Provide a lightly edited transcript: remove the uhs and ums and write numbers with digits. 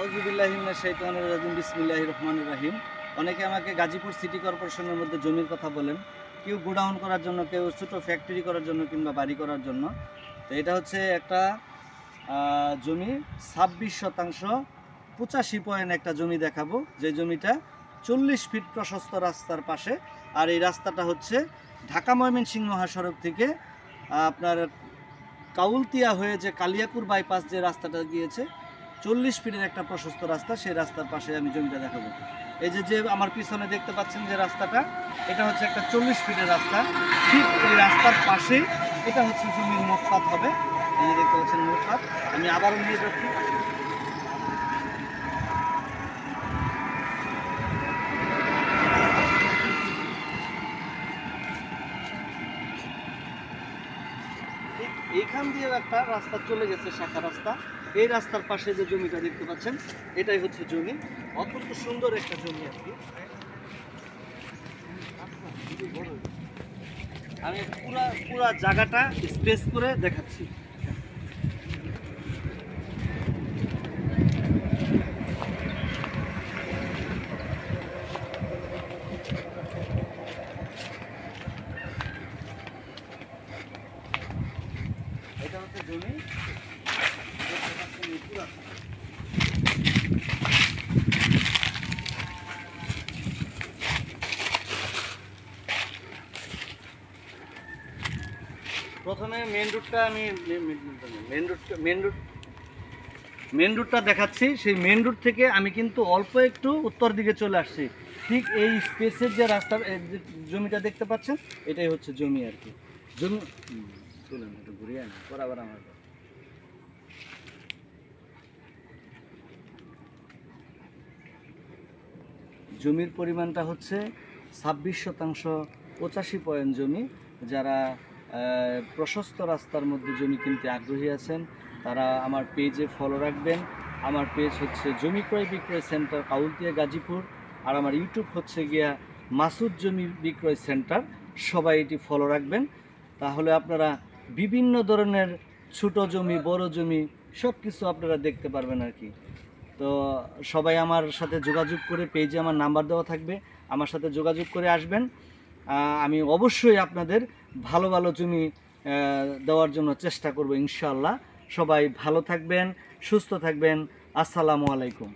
আউযুবিল্লাহি মিনাশ শাইতানির রাজিম বিসমিল্লাহির রহমানির রহিম। অনেকে আমাকে গাজীপুর সিটি কর্পোরেশনের মধ্যে জমির কথা বলেন, কেউ গোডাউন করার জন্য, কেউ ছোটো ফ্যাক্টরি করার জন্য কিংবা বাড়ি করার জন্য। তো এটা হচ্ছে একটা জমি 26% একটা জমি দেখাবো, যে জমিটা 40 ফিট প্রশস্ত রাস্তার পাশে। আর এই রাস্তাটা হচ্ছে ঢাকা ময়মনসিংহ মহাসড়ক থেকে আপনার কাউলতিয়া হয়ে যে কালিয়াকুর বাইপাস যে রাস্তাটা গিয়েছে, 40 ফিটের একটা প্রশস্ত রাস্তা, সেই রাস্তার পাশে আমি জমিটা দেখাবো। এই যে আমার পিছনে দেখতে পাচ্ছেন যে রাস্তাটা, এটা হচ্ছে একটা 40 ফিটের রাস্তা। ঠিক এই রাস্তার পাশেই এটা হচ্ছে জমির মোটপাত হবে। এই যে দেখতে পাচ্ছেন মোটপাত, আমি আবারও নিয়ে যাচ্ছি। এইখান দিয়েও একটা রাস্তা চলে গেছে, শাখা রাস্তা। এই রাস্তার পাশে যে জমিটা দেখতে পাচ্ছেন, এটাই হচ্ছে জমি। অত্যন্ত সুন্দর একটা জমি আর কি। আমি পুরা জায়গাটা স্পেস করে দেখাচ্ছি। এটা হচ্ছে জমি, প্রথমে মেন রুটটা দেখাচ্ছি। সেই মেন রুট থেকে আমি কিন্তু অল্প একটু উত্তর দিকে চলে আসছি। ঠিক এই স্পেসের যে রাস্তা, যে জমিটা দেখতে পাচ্ছেন, এটাই হচ্ছে জমি আর কি। জমি চলেন একটু ঘুরিয়ে আনি, বরাবর আমার জমির পরিমাণটা হচ্ছে 26% জমি। যারা প্রশস্ত রাস্তার মধ্যে জমি কিনতে আগ্রহী আছেন, তারা আমার পেজে ফলো রাখবেন। আমার পেজ হচ্ছে জমি ক্রয় বিক্রয় সেন্টার কাউলতিয়া গাজীপুর, আর আমার ইউটিউব হচ্ছে গিয়া মাসুদ জমি বিক্রয় সেন্টার। সবাই এটি ফলো রাখবেন, তাহলে আপনারা বিভিন্ন ধরনের ছোট জমি, বড় জমি সব কিছু আপনারা দেখতে পারবেন আর কি। তো সবাই আমার সাথে যোগাযোগ করে, পেজে আমার নাম্বার দেওয়া থাকবে, আমার সাথে যোগাযোগ করে আসবেন। আমি অবশ্যই আপনাদের ভালো ভালো জমি দেওয়ার জন্য চেষ্টা করব ইনশাআল্লাহ। সবাই ভালো থাকবেন, সুস্থ থাকবেন। আসসালামু আলাইকুম।